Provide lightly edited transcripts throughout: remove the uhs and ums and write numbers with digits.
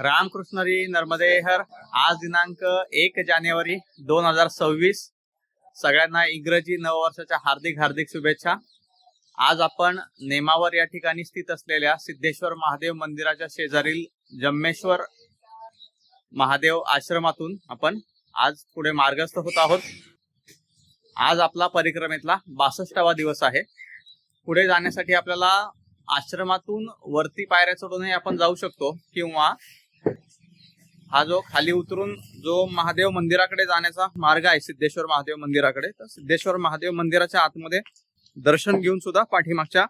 रामकृष्ण हरी नर्मदे हर। आज दिनांक 1 जानेवारी 2026। सगळ्यांना इंग्रजी नववर्षाच्या हार्दिक हार्दिक शुभेच्छा। आज आपण नेमावर या ठिकाणी स्थित असलेल्या सिद्धेश्वर महादेव मंदिराच्या शेजारील जम्मेश्वर महादेव आश्रमातून आपण आज पुढे मार्गस्थ होत आहोत। आज आपला परिक्रमेतला 62वा दिवस आहे। पुढे जाण्यासाठी आपल्याला आश्रमातून वरती पायऱ्या चढूनही आपण जाऊ शकतो, किंवा हा जो खाली उतरून जो महादेव मंदिराकडे जाण्याचा मार्ग आहे सिद्धेश्वर महादेव मंदिराकडे, तर सिद्धेश्वर महादेव मंदिराच्या आतमध्ये दर्शन घेऊन सुद्धा पाठीमागच्या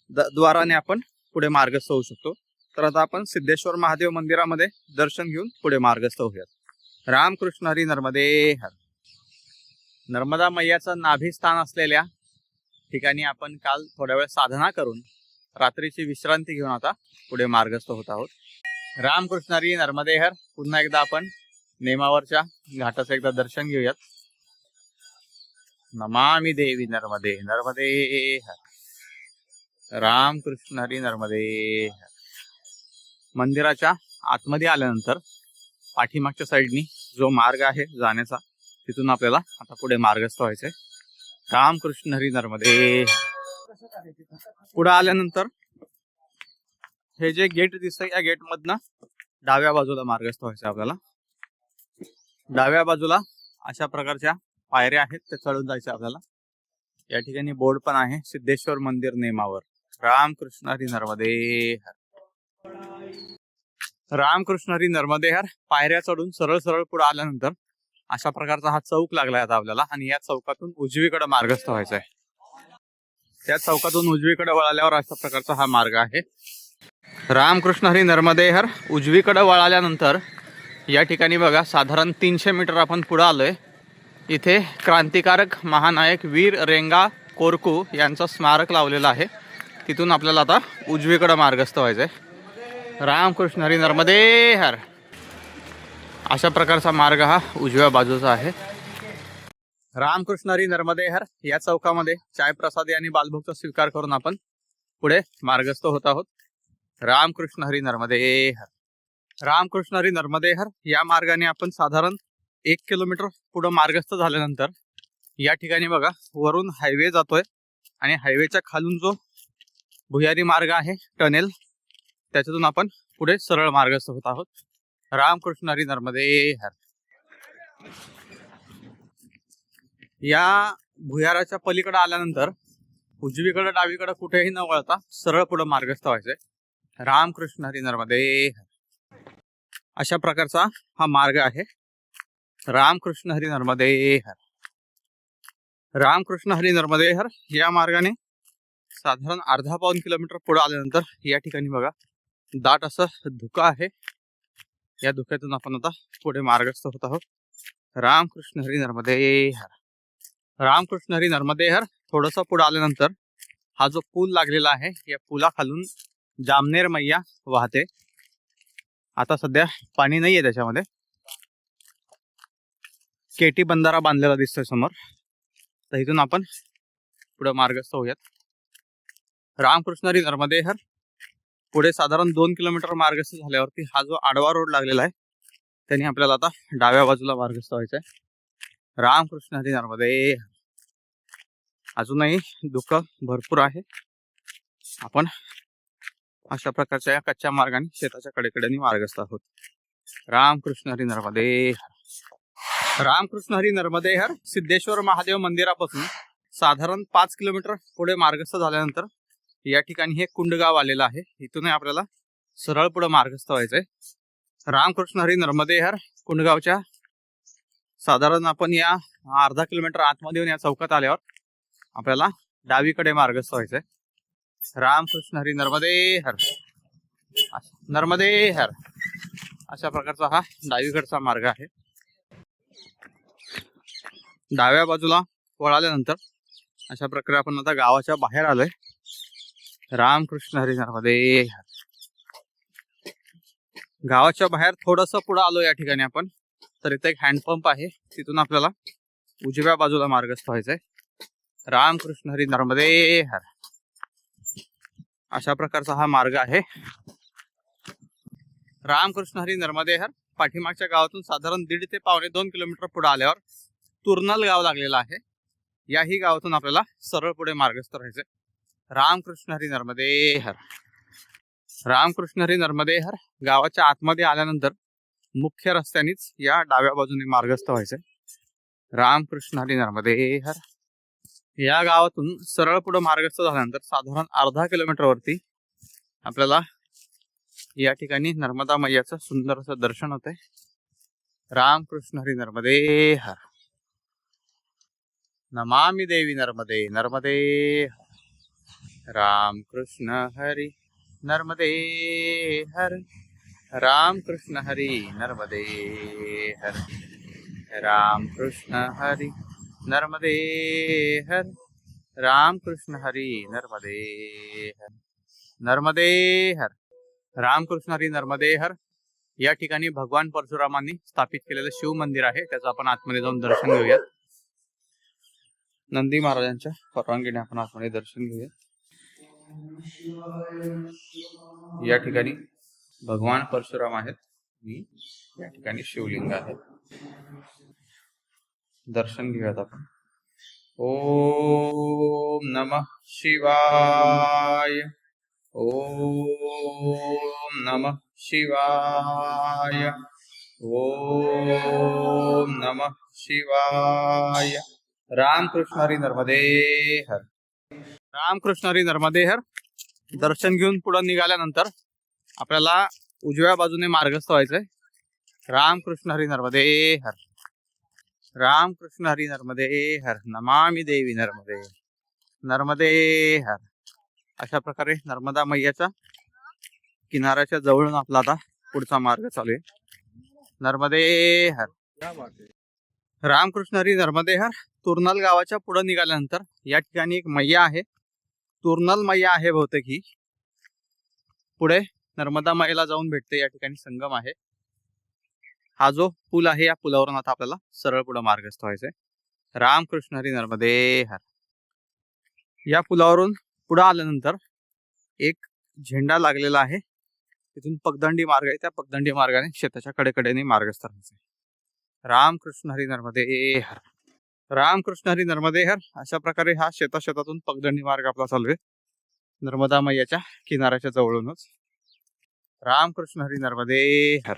द्वाराने आपण पुढे मार्गस्थ होऊ शकतो। तर आता आपण सिद्धेश्वर महादेव मंदिरामध्ये दर्शन घेऊन पुढे मार्गस्थ होऊयात। रामकृष्ण हरी नर्मदे हर। नर्मदा मैयाचं नाभिस्थान असलेल्या ठिकाणी आपण काल थोड्या वेळ साधना करून रात्रीची विश्रांती घेऊन आता पुढे मार्गस्थ होत आहोत। रामकृष्ण हरी नर्मदे हर। पुन्हा एकदा आपण नेमावरच्या घाटाचं एकदा दर्शन घेऊयात। नमामि देवी नर्मदे नर्मदे हर। रामकृष्ण हरी नर्मदे हर। मंदिराच्या आतमध्ये आल्यानंतर पाठीमागच्या साईडनी जो मार्ग आहे जाण्याचा, तिथून आपल्याला आता पुढे मार्गस्थ व्हायचंय। रामकृष्ण हरी नर्मदे हर। पुढे आल्यानंतर हे जे गेट दिसतंय, या गेट मधनं डाव्या बाजूला मार्गस्थ व्हायचं आपल्याला। डाव्या बाजूला अशा प्रकारच्या पायऱ्या आहेत, ते चढून जायचं आपल्याला। या ठिकाणी बोर्ड पण आहे, सिद्धेश्वर मंदिर नेमावर। रामकृष्ण हरी नर्मदे हर। रामकृष्ण हरी नर्मदे हर। पायऱ्या चढून सरळ सरळ पुढे आल्यानंतर अशा प्रकारचा हा चौक लागलाय आता आपल्याला, आणि या चौकातून उजवीकडे मार्गस्थ व्हायचं आहे। त्या चौकातून उजवीकडे वळाल्यावर अशा प्रकारचा हा मार्ग आहे। रामकृष्ण हरी नर्मदे हर। उजवीकडे वळाल्यानंतर या ठिकाणी बघा, साधारण 300 मीटर आपण पुढे आलोय। इथे क्रांतिकारक महानायक वीर रेंगा कोरकू यांचं स्मारक लावलेलं आहे। तिथून आपल्याला आता उजवीकडे मार्गस्थ व्हायचंय। रामकृष्ण हरी नर्मदे हर। अशा प्रकारचा मार्ग हा उजव्या बाजूचा आहे। रामकृष्ण हरी नर्मदे हर। या चौकामध्ये चाय प्रसाद आणि बालभोगचा स्वीकार करून आपण पुढे मार्गस्थ होत आहोत। रामकृष्ण हरी नर्मदे हर। रामकृष्ण हरी नर्मदे हर। या मार्गाने आपण साधारण 1 किलोमीटर पुढे मार्गस्थ झाल्यानंतर या ठिकाणी बघा, वरून हायवे जातोय आणि हायवेच्या खालून जो भुयारी मार्ग आहे, टनेल, त्याच्यातून आपण पुढे सरळ मार्गस्थ होत आहोत। रामकृष्ण हरी नर्मदे हर। या भुयाराच्या पलीकडे आल्यानंतर उजवीकडे डावीकडे कुठेही न वळता सरळ पुढे मार्गस्थ व्हायचंय। रामकृष्ण हरी नर्मदे हर। अशा प्रकारचा हा मार्ग आहे। रामकृष्ण हरी नर्मदे हर। रामकृष्ण हरी नर्मदे हर। या मार्गाने साधारण अर्धा पाऊण किलोमीटर पुढे आल्यानंतर या ठिकाणी बघा, दाट असं धुकं आहे। या धुक्यातून आपण आता पुढे मार्गस्थ होत आहोत। रामकृष्ण हरी नर्मदे हर। रामकृष्ण हरी नर्मदे हर। थोडंसं पुढे आल्यानंतर हा जो पूल लागलेला आहे, या पुलाखालून जामनेर मैया वाहते। आता सध्या पाणी नाहीये त्याच्यामध्ये। केटी बंधारा बांधलेला दिसतोय समोर, तर इथून आपण पुढे मार्गस्थ होऊयात। रामकृष्ण हरी नर्मदे हर। पुढे साधारण 2 किलोमीटर मार्गस्थ झाल्यावरती हा जो आडवा रोड लागलेला आहे, त्याने आपल्याला आता डाव्या बाजूला मार्गस्थ व्हायचंय। रामकृष्ण हरी नर्मदे हर। अजूनही धुकं भरपूर आहे। आपण अशा प्रकारच्या या कच्च्या मार्गाने शेताच्या कडेकडेने मार्गस्थ आहोत। रामकृष्ण हरी नर्मदे हर। रामकृष्ण हरी नर्मदे हर। सिद्धेश्वर महादेव मंदिरापासून साधारण 5 किलोमीटर पुढे मार्गस्थ झाल्यानंतर या ठिकाणी हे कुंडगाव आलेलं आहे। इथूनही आपल्याला सरळ पुढे मार्गस्थ व्हायचंय। रामकृष्ण हरी नर्मदे हर। कुंडगावच्या साधारण आपण या अर्धा किलोमीटर आतमध्ये येऊन या चौकात आल्यावर आपल्याला डावीकडे मार्गस्थ व्हायचंय। रामकृष्ण हरी नर्मदे हर। नर्मदे हर। अशा प्रकारचा हा डावीकडचा मार्ग आहे। डाव्या बाजूला वळाल्यानंतर अशा प्रकारे आपण आता गावाच्या बाहेर आलोय। रामकृष्ण हरी नर्मदे हर। गावाच्या बाहेर थोडस पुढे आलो या ठिकाणी आपण, तर इथे एक हँडपंप आहे, तिथून आपल्याला उजव्या बाजूला मार्गस्थ व्हायचंय। रामकृष्ण हरी नर्मदे हर। अशा प्रकारचा हा मार्ग आहे। रामकृष्ण हरी नर्मदे हर. पाठीमागच्या गावातून साधारण 1.5 ते पावणे 2 किलोमीटर पुढे आल्यावर तुर्नल गाव लागलेलं आहे. याही गावातून आपल्याला सरळ पुढे मार्गस्थ राहायचंय. रामकृष्ण हरी नर्मदे हर. रामकृष्ण हरी नर्मदे हर. गावाच्या आतमध्ये आल्यानंतर मुख्य रस्त्यानेच या डाव्या बाजूने मार्गस्थ व्हायचंय. रामकृष्ण हरी नर्मदे हर. या गावातून सरळ पुढे मार्गस्थ झाल्यानंतर साधारण अर्धा किलोमीटर वरती आपल्याला या ठिकाणी नर्मदा मैयाचं सुंदर असं दर्शन होतंय. रामकृष्ण हरी नर्मदे हर. नमामि देवी नर्मदे नर्मदे हर. रामकृष्ण हरी नर्मदे हर. रामकृष्ण हरी नर्मदे हर. रामकृष्ण हरी नर्मदे हर. रामकृष्ण हरी नर्मदे हर. नर्मदे हर. रामकृष्ण हरी नर्मदे हर. या ठिकाणी भगवान परशुरामांनी स्थापित केलेलं शिव मंदिर आहे. त्याचं आपण आतमध्ये जाऊन दर्शन घेऊयात. नंदी महाराजांच्या परवानगीने आपण आतमध्ये दर्शन घेऊया. या ठिकाणी भगवान परशुराम आहेत. या ठिकाणी शिवलिंग आहे. दर्शन घेऊयात आपण. ओम नमः शिवाय. ओम नमः शिवाय. ओम नमः शिवाय. रामकृष्ण हरी नर्मदे हर. रामकृष्ण हरी नर्मदे हर. दर्शन घेऊन पुढे निघाल्यानंतर आपल्याला उजव्या बाजूने मार्गस्थ व्हायचंय. रामकृष्ण हरी नर्मदे हर. रामकृष्ण हरी नर्मदे हर. नमामि देवी नर्मदे नर्मदे हर. अशा प्रकारे नर्मदा मैयाच्या किनाऱ्याच्या जवळून आपला आता पुढचा मार्ग चालू आहे. नर्मदे हर. रामकृष्ण हरी नर्मदे हर. तुर्नल गावाच्या पुढे निघाल्यानंतर या ठिकाणी एक मैया आहे. तुर्नल मैया आहे बहुतेक ही. पुढे नर्मदा मैयाला जाऊन भेटते. या ठिकाणी संगम आहे. हा जो पूल आहे या पुलावरून आता आपल्याला सरळ पुढे मार्गस्थ व्हायचंय. रामकृष्ण हरी नर्मदे हर. या पुलावरून पुढे आल्यानंतर एक झेंडा लागलेला आहे. तिथून पगदंडी मार्ग आहे. त्या पगदंडी मार्गाने शेताच्या कडेकडेने मार्गस्थ राहायचंय. रामकृष्ण हरी नर्मदे हर. रामकृष्ण हरी नर्मदे हर. अशा प्रकारे हा शेतातून पगदंडी मार्ग आपला चालू आहे. नर्मदा मैयाच्या किनाऱ्याच्या जवळूनच. रामकृष्ण हरी नर्मदे हर.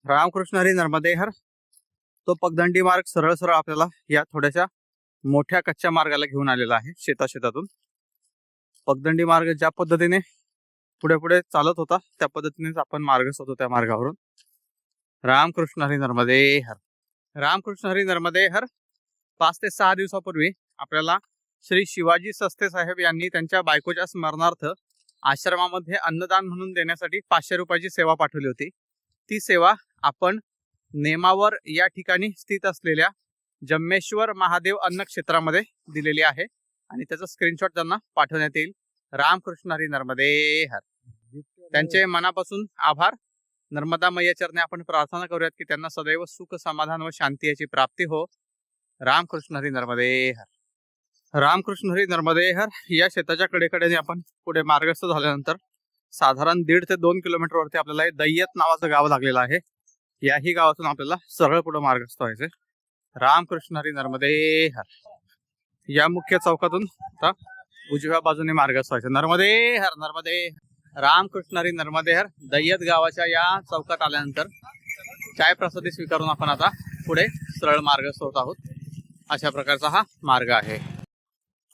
रामकृष्ण हरी नर्मदे हर. तो पगदंडी मार्ग सरळ सरळ आपल्याला या थोड्याशा मोठ्या कच्च्या मार्गाला घेऊन आलेला आहे. शेतातून पगदंडी मार्ग ज्या पद्धतीने पुढे पुढे चालत होता त्या पद्धतीनेच आपण मार्गस्थ होतो त्या मार्गावरून. रामकृष्ण हरी नर्मदे हर. रामकृष्ण हरी नर्मदे हर. 5 ते 6 दिवसापूर्वी आपल्याला श्री शिवाजी सस्ते साहेब यांनी त्यांच्या बायकोच्या स्मरणार्थ आश्रमामध्ये अन्नदान म्हणून देण्यासाठी 500 रुपयाची सेवा पाठवली होती. ती सेवा आपण नेमावर या ठिकाणी स्थित असलेल्या जम्मेश्वर महादेव अन्न क्षेत्रामध्ये दिलेली आहे आणि त्याचा स्क्रीनशॉट त्यांना पाठवण्यात येईल. रामकृष्ण हरी नर्मदे हर. त्यांचे मनापासून आभार. नर्मदा मैया चरणी आपण प्रार्थना करूयात की त्यांना सदैव सुख समाधान व शांती याची प्राप्ती हो. रामकृष्ण हरी नर्मदे हर. रामकृष्ण हरी नर्मदे हर. या शेताच्या कडेकडेने आपण पुढे मार्गस्थ झाल्यानंतर साधारण 1.5 ते 2 किलोमीटर वरती आपल्याला दैयत नावाचं गाव लागलेलं आहे. याही गावातून आपल्याला सरळ पुढे मार्गस्थ व्हायचंय. रामकृष्ण हरी नर्मदे हर. या मुख्य चौकातून आता उजव्या बाजूने मार्गस्थ व्हायचं. नर्मदे हर. नर्मदे. रामकृष्ण हरी नर्मदे हर. दैयत गावाच्या या चौकात आल्यानंतर चाय प्रसादी स्वीकारून आपण आता पुढे सरळ मार्गस्थ होत आहोत. अशा प्रकारचा हा मार्ग आहे.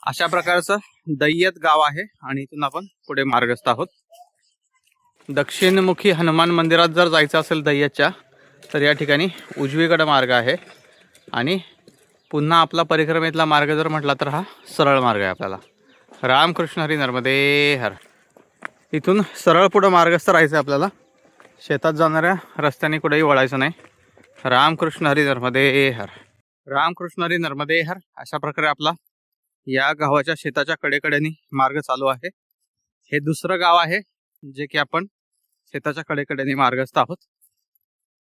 अशा प्रकारचं दैयत गाव आहे आणि इथून आपण पुढे मार्गस्थ आहोत. दक्षिणमुखी हनुमान मंदिरात जर जायचं असेल दैयतच्या तर या ठिकाणी उजवीकडे मार्ग आहे आणि पुन्हा आपला परिक्रमेतला मार्ग जर म्हटला तर हा सरळ मार्ग आहे आपल्याला. रामकृष्ण हरी नर्मदे हर. इथून सरळ पुढे मार्गस्थ राहायचं आपल्याला. शेतात जाणाऱ्या रस्त्याने कुठेही वळायचं नाही. रामकृष्ण हरी नर्मदे हर. रामकृष्ण हरी नर्मदे हर. अशा प्रकारे आपला या गावाच्या शेताच्या कडेकडेने मार्ग चालू आहे. हे दुसरं गाव आहे जे की आपण शेताच्या कडेकडेने मार्गस्थ आहोत.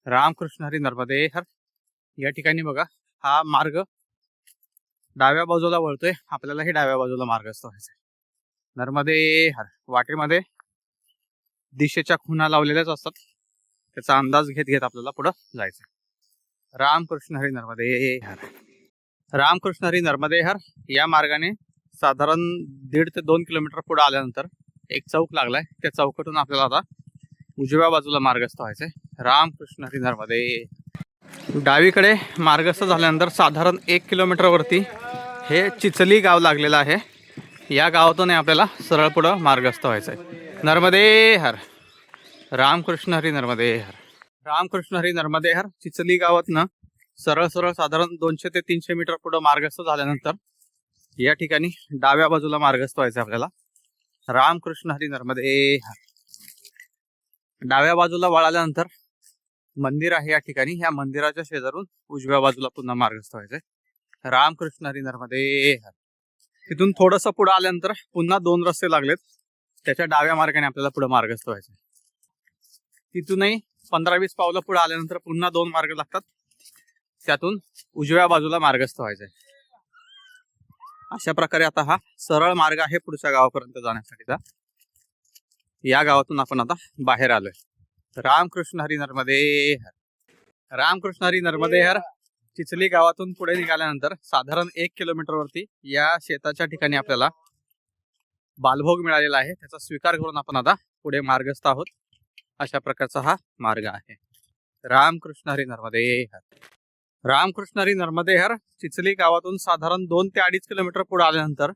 रामकृष्ण हरी नर्मदे हर. या ठिकाणी बघा हा मार्ग डाव्या बाजूला वळतोय. आपल्यालाही डाव्या बाजूला मार्गस्थ व्हायचंय. नर्मदे हर. वाटेमध्ये दिशेच्या खुणा लावलेल्याच असतात. त्याचा अंदाज घेत घेत आपल्याला पुढं जायचं. रामकृष्ण हरी नर्मदे हर. रामकृष्ण हरी नर्मदे हर. या मार्गाने साधारण 1.5 ते 2 किलोमीटर पुढे आल्यानंतर एक चौक लागलाय. त्या चौकातून आपल्याला आता उजव्या बाजूला मार्गस्थ व्हायचंय. रामकृष्ण हरी नर्मदे. डावीकडे मार्गस्थ झाल्यानंतर साधारण 1 किलोमीटर वरती हे चिचली गाव लागलेलं आहे. या गावातून आपल्याला सरळ पुढं मार्गस्थ व्हायचंय. नर्मदे हर. रामकृष्ण हरी नर्मदे हर. रामकृष्ण हरी नर्मदे हर. चिचली गावातनं सरळ सरळ साधारण 200 ते 300 मीटर पुढं मार्गस्थ झाल्यानंतर या ठिकाणी डाव्या बाजूला मार्गस्थ व्हायचं आपल्याला. रामकृष्ण हरी नर्मदे हर. डाव्या बाजूला वळाल्यानंतर मंदिर आहे या ठिकाणी. या मंदिराच्या शेजारून उजव्या बाजूला पुन्हा मार्गस्थ व्हायचंय. रामकृष्ण हरी नर्मदे हर. तिथून थोडंसं पुढे आल्यानंतर पुन्हा 2 रस्ते लागलेत. त्याच्या डाव्या मार्गाने आपल्याला पुढे मार्गस्थ व्हायचंय. तिथूनही 15-20 पावलं पुढे आल्यानंतर पुन्हा 2 मार्ग लागतात. त्यातून उजव्या बाजूला मार्गस्थ व्हायचंय. अशा प्रकारे आता हा सरळ मार्ग आहे पुढच्या गावापर्यंत जाण्यासाठीचा. या गावातून आपण आता बाहेर आलोय. रामकृष्ण हरी नर्मदे हर. रामकृष्ण हरी नर्मदे हर. चिचली गावातून पुढे निघाल्यानंतर साधारण 1 किलोमीटर वरती या शेताच्या ठिकाणी आपल्याला बालभोग मिळालेला आहे. त्याचा स्वीकार करून आपण आता पुढे मार्गस्थ आहोत. अशा प्रकारचा हा मार्ग आहे. रामकृष्ण हरी नर्मदे हर. रामकृष्ण हरी नर्मदे हर. चिचली गावातून साधारण 2 ते 2.5 किलोमीटर पुढे आल्यानंतर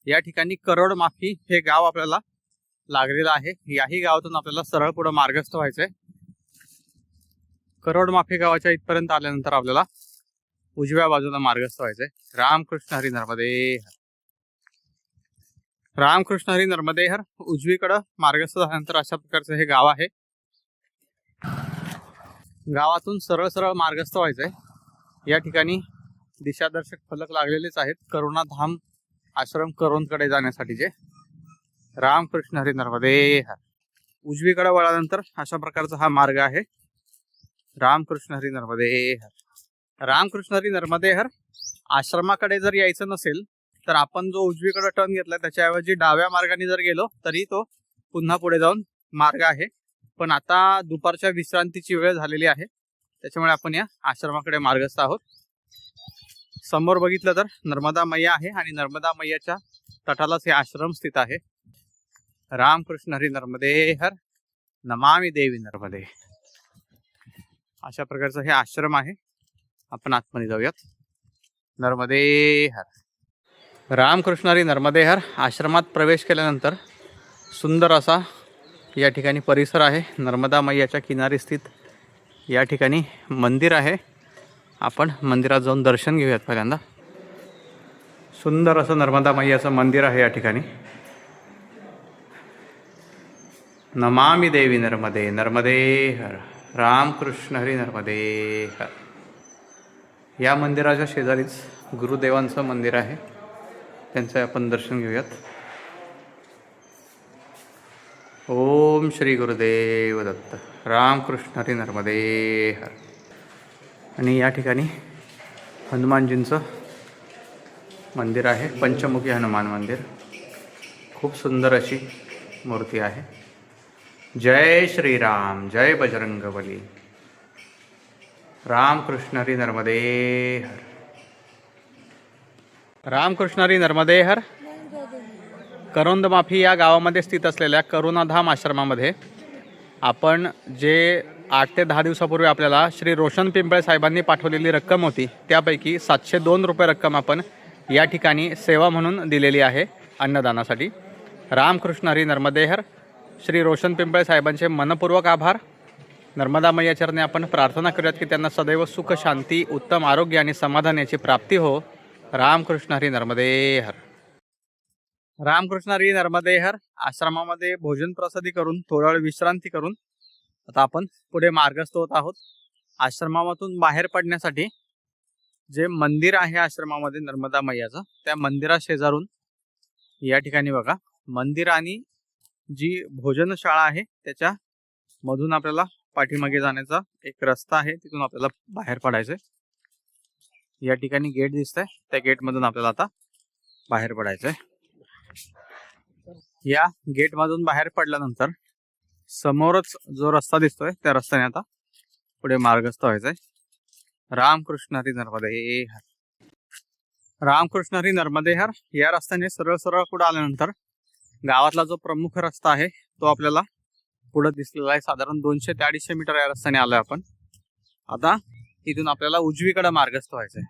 या ठिकाणी करोड माफी हे गाव आपल्याला लागलेलं आहे. याही गावातून आपल्याला सरळ पुढे मार्गस्थ व्हायचंय. करोड माफी गावाच्या इथपर्यंत आल्यानंतर आपल्याला उजव्या बाजूला मार्गस्थ व्हायचंय. रामकृष्ण हरी नर्मदे हर. रामकृष्ण हरी नर्मदे हर. उजवीकडं मार्गस्थ झाल्यानंतर अशा प्रकारचं हे गाव आहे. गावातून सरळ सरळ मार्गस्थ व्हायचंय. या ठिकाणी दिशादर्शक फलक लागलेलेच आहेत. करुणा धाम आश्रम करोंदकडे जाण्यासाठीचे. रामकृष्ण हरी नर्मदे हर. उजवीकडे वळाल्यानंतर अशा प्रकारचा हा मार्ग आहे. रामकृष्ण हरी नर्मदे हर. रामकृष्ण हरी नर्मदे हर. आश्रमाकडे जर यायचं नसेल तर आपण जो उजवीकडे टर्न घेतलाय त्याच्याऐवजी डाव्या मार्गाने जर गेलो तरी तो पुन्हा पुढे जाऊन मार्ग आहे. पण आता दुपारच्या विश्रांतीची वेळ झालेली आहे त्याच्यामुळे आपण या आश्रमाकडे मार्गस्थ आहोत. समोर बघितलं तर नर्मदा मैया आहे आणि नर्मदा मैयाच्या तटालाच हे आश्रम स्थित आहे. रामकृष्ण हरी नर्मदे हर. नमामि देवी नर्मदे. अशा प्रकारचं हे आश्रम आहे. आपण आतमध्ये जाऊयात. नर्मदे हर. रामकृष्ण हरी नर्मदे हर. आश्रमात प्रवेश केल्यानंतर सुंदर असा या ठिकाणी परिसर आहे. नर्मदा मैयाच्या किनारी स्थित या ठिकाणी मंदिर आहे. आपण मंदिरात जाऊन दर्शन घेऊयात. पहिल्यांदा सुंदर असं नर्मदा मैयाचं मंदिर आहे या ठिकाणी. नमामि देवी नर्मदे. नर्मदे हर. रामकृष्ण हरी नर्मदे हर. या मंदिराच्या शेजारीच गुरुदेवांचं मंदिर आहे. त्यांचं आपण दर्शन घेऊयात. ओम श्री गुरुदेव दत्त. रामकृष्ण हरी नर्मदे हर. आणि या ठिकाणी हनुमानजींचं मंदिर आहे. पंचमुखी हनुमान मंदिर. खूप सुंदर अशी मूर्ती आहे. जय श्रीराम. जय बजरंगबली. रामकृष्ण हरी नर्मदे हर. रामकृष्ण हरी नर्मदे हर. करोंद माफी या गावामध्ये स्थित असलेल्या करुणाधाम आश्रमामध्ये आपण जे 8 ते 10 दिवसापूर्वी आपल्याला श्री रोशन पिंपळे साहेबांनी पाठवलेली रक्कम होती त्यापैकी 702 रुपये रक्कम आपण या ठिकाणी सेवा म्हणून दिलेली आहे अन्नदानासाठी. रामकृष्ण हरी नर्मदे हर. श्री रोशन पिंपळे साहेबांचे मनपूर्वक आभार. नर्मदा मैया चरणी आपण प्रार्थना करूयात की त्यांना सदैव सुख, शांती, उत्तम आरोग्य आणि समाधान याची प्राप्ती हो. रामकृष्ण हरी नर्मदे हर. रामकृष्ण हरी नर्मदे हर. आश्रमामध्ये भोजन प्रसादी करून थोडा वेळ विश्रांती करून आता आपण पुढे मार्गस्थ होत आहोत. आश्रमामधून बाहेर पडण्यासाठी जे मंदिर आहे आश्रमामध्ये नर्मदा मैयाचं त्या मंदिरा शेजारून या ठिकाणी बघा मंदिर आणि जी भोजनशाळा आहे त्याच्या मधून आपल्याला पाठीमागे जाण्याचा एक रस्ता आहे. तिथून आपल्याला बाहेर पडायचंय. या ठिकाणी गेट दिसतंय. त्या गेट मधून आपल्याला आता बाहेर पडायचंय. या गेट मधून बाहेर पडल्यानंतर समोरच जो रस्ता दिसतोय त्या रस्त्याने आता पुढे मार्गस्थ व्हायचंय. रामकृष्ण हरी नर्मदे हर. रामकृष्ण हरी नर्मदे हर या रस्त्याने सरळ सरळ पुढे आल्यानंतर गावातला जो प्रमुख रस्ता आहे तो आपल्याला पुढे दिसलेला आहे. साधारण 200 ते 250 मीटर या रस्त्याने आलोय आपण. आता इथून आपल्याला उजवीकडे मार्गस्थ व्हायचंय.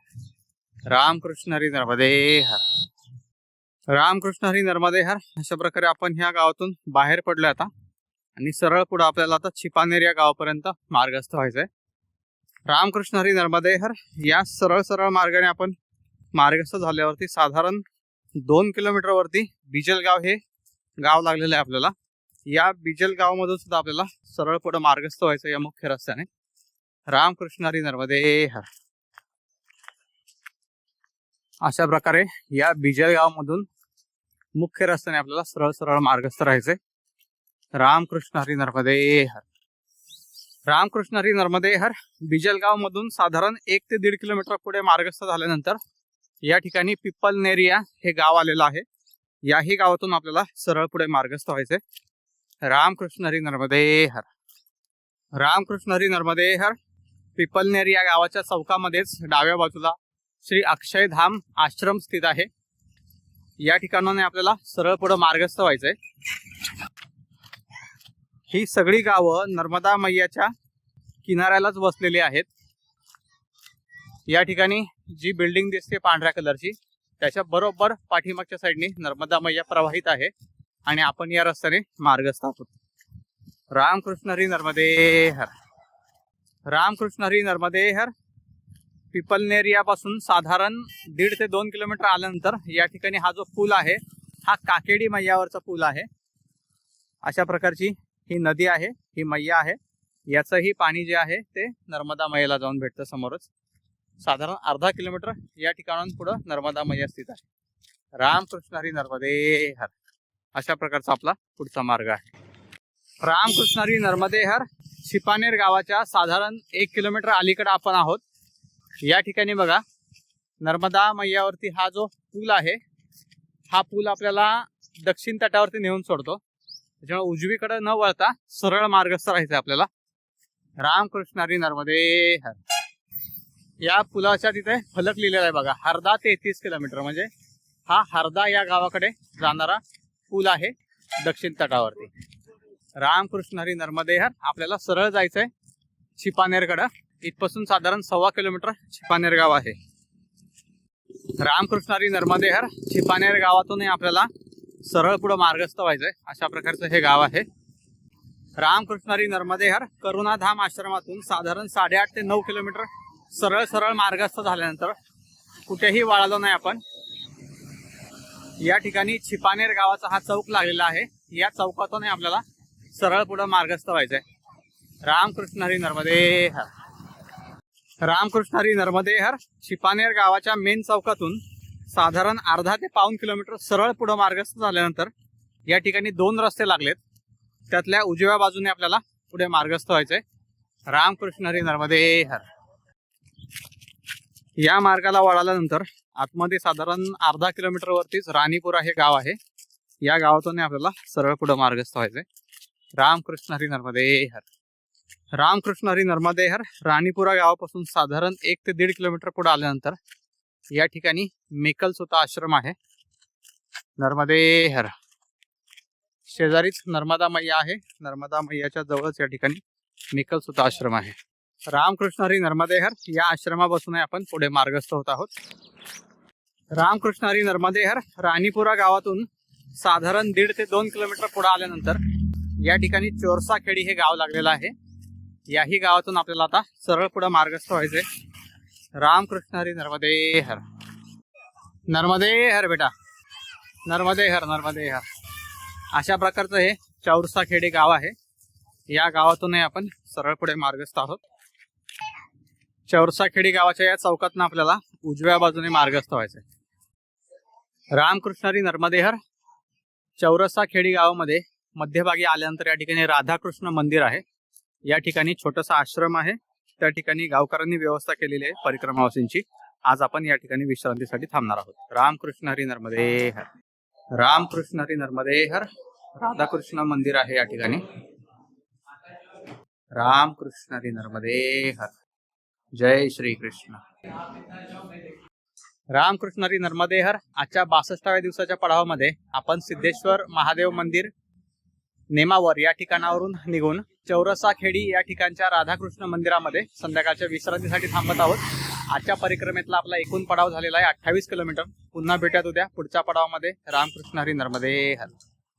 रामकृष्ण हरी नर्मदे हर. रामकृष्ण हरी नर्मदे हर. अशा प्रकारे आपण ह्या गावातून बाहेर पडलोय आता आणि सरळ पुढे आपल्याला आता छिपानेर या गावापर्यंत मार्गस्थ व्हायचंय. रामकृष्ण हरी नर्मदे हर या सरळ सरळ मार्गाने आपण मार्गस्थ झाल्यावरती साधारण 2 किलोमीटर वरती बिजलगाव हे गाव लागलेलं आहे आपल्याला. या बिजलगाव मधून सुद्धा आपल्याला सरळ पुढे मार्गस्थ व्हायचं या मुख्य रस्त्याने. रामकृष्ण हरी नर्मदे हर. अशा प्रकारे या बिजलगाव मधून मुख्य रस्त्याने आपल्याला सरळ सरळ मार्गस्थ राहायचंय. रामकृष्ण हरी नर्मदे हर. रामकृष्ण हरी नर्मदे हर. बिजलगाव मधून साधारण 1 ते 1.5 किलोमीटर पुढे मार्गस्थ झाल्यानंतर या ठिकाणी पिपलनेरिया हे गाव आलेलं आहे. याही गावातून आपल्याला सरळ पुढे मार्गस्थ व्हायचंय. रामकृष्ण हरी नर्मदे हर. रामकृष्ण हरी नर्मदे हर. पिपलनेर या गावाच्या चौकामध्येच डाव्या बाजूला श्री अक्षयधाम आश्रम स्थित आहे. या ठिकाणाने आपल्याला सरळ पुढे मार्गस्थ व्हायचंय. ही सगळी गावं नर्मदा मैयाच्या किनाऱ्यालाच बसलेली आहेत. या ठिकाणी जी बिल्डिंग दिसते पांढऱ्या कलरची त्याच्या बरोबर पाठीमागच्या साईडने नर्मदा मैया प्रवाहित आहे आणि आपण या रस्त्याने मार्गस्थ आहोत. रामकृष्ण हरी नर्मदे हर. रामकृष्ण हरी नर्मदे हर. पिपलनेरियापासून साधारण 1.5 ते 2 किलोमीटर आल्यानंतर या ठिकाणी हा जो पूल आहे हा काकेडी मैयावरचा पूल आहे. अशा प्रकारची ही नदी आहे, ही मैया आहे. याचंही पाणी जे आहे ते नर्मदा मैयाला जाऊन भेटतं समोरच. साधारण अर्धा किलोमीटर या ठिकाणाहून पुढे नर्मदा मैया स्थित आहे. रामकृष्ण हरी नर्मदे हर. अशा प्रकारचा आपला पुढचा मार्ग आहे. रामकृष्ण हरी नर्मदे हर. छिपानेर गावाच्या साधारण 1 किलोमीटर अलीकडे आपण आहोत. या ठिकाणी बघा नर्मदा मैयावरती हा जो पूल आहे हा पूल आपल्याला दक्षिण तटावरती नेऊन सोडतो. त्याच्यामुळे उजवीकडे न वळता सरळ मार्गस्थ राहायचं आपल्याला. रामकृष्ण हरी नर्मदे हर. या पुलाच्या तिथे फलक लिहिलेला आहे बघा, हरदा 33 किलोमीटर. म्हणजे हा हरदा या गावाकडे जाणारा पूल आहे दक्षिण तटावरती. रामकृष्ण हरी नर्मदे हर. आपल्याला सरळ जायचंय छिपानेरकडं. इथपासून साधारण 1.25 किलोमीटर छिपानेर गाव आहे. रामकृष्ण हरी नर्मदे हर. छिपानेर गावातूनही आपल्याला सरळ पुढे मार्गस्थ व्हायचंय. अशा प्रकारचं हे गाव आहे. रामकृष्ण हरी नर्मदे हर. करुणाधाम आश्रमातून साधारण 8.5 ते 9 किलोमीटर सरळ सरळ मार्गस्थ झाल्यानंतर कुठेही वळालो नाही आपण. या ठिकाणी छिपानेर गावाचा हा चौक लागलेला आहे. या चौकातूनही आपल्याला सरळ पुढे मार्गस्थ व्हायचंय. रामकृष्ण हरी नर्मदे हर. रामकृष्ण हरी नर्मदे हर. छिपानेर गावाच्या मेन चौकातून साधारण अर्धा ते पाऊण किलोमीटर सरळ पुढे मार्गस्थ झाल्यानंतर या ठिकाणी 2 रस्ते लागलेत. त्यातल्या उजव्या बाजूने आपल्याला पुढे मार्गस्थ व्हायचंय. रामकृष्ण हरी नर्मदे हर. या मार्गाला वळाल्यानंतर आतमध्ये साधारण अर्धा किलोमीटर वरतीच राणीपुरा हे गाव आहे. या गावातून आपल्याला सरळ पुढे मार्गस्थ व्हायचंय. रामकृष्ण हरी नर्मदे हर. रामकृष्ण हरी नर्मदे हर. राणीपुरा गावापासून साधारण 1 ते 1.5 किलोमीटर पुढे आल्यानंतर या ठिकाणी मेकलसुता आश्रम आहे. नर्मदे हर. शेजारीच नर्मदा मैया आहे. नर्मदा मैयाच्या जवळच या ठिकाणी मेकलसुता आश्रम आहे. रामकृष्ण हरी नर्मदे हर. या आश्रमापासून आपण पुढे मार्गस्थ होत आहोत. रामकृष्ण हरी नर्मदे हर. राणीपुरा गावातून साधारण 1.5 ते 2 किलोमीटर पुढे आल्यानंतर या ठिकाणी चोरसाखेडी हे गाव लागलेलं आहे. याही गावातून आपल्याला आता सरळ पुढे मार्गस्थ व्हायचंय. रामकृष्ण हरी नर्मदे हर. नर्मदे हर बेटा. नर्मदे हर. नर्मदे हर. अशा प्रकारचं हे चौरसाखेडी गाव आहे. या गावातूनही आपण सरळ पुढे मार्गस्थ आहोत. चौरसाखेडी गावाच्या या चौकातून आपल्याला उजव्या बाजूने मार्गस्थ व्हायचंय. रामकृष्ण हरी नर्मदे हर. चौरसाखेडी गावामध्ये मध्यभागी आल्यानंतर या ठिकाणी राधाकृष्ण मंदिर आहे. या ठिकाणी छोटासा आश्रम आहे. त्या ठिकाणी गावकऱ्यांनी व्यवस्था केलेली आहे परिक्रमावासींची. आज आपण या ठिकाणी विश्रांतीसाठी थांबणार आहोत. रामकृष्ण हरी नर्मदे हर. रामकृष्ण हरी नर्मदे हर. राधाकृष्ण मंदिर आहे या ठिकाणी. रामकृष्ण हरी नर्मदे हर. जय श्री कृष्ण. रामकृष्ण हरी नर्मदे हर. आजच्या 62व्या दिवसाच्या पडावामध्ये आपण सिद्धेश्वर महादेव मंदिर नेमावर या ठिकाणावरून निघून चौरसा खेडी या ठिकाणच्या राधाकृष्ण मंदिरामध्ये संध्याकाळच्या विश्रांतीसाठी थांबत आहोत. आजच्या परिक्रमेतला आपला एकूण पडाव झालेला आहे 28 किलोमीटर. पुन्हा भेटूयात उद्या पुढच्या पडावामध्ये. रामकृष्ण हरी नर्मदे हर.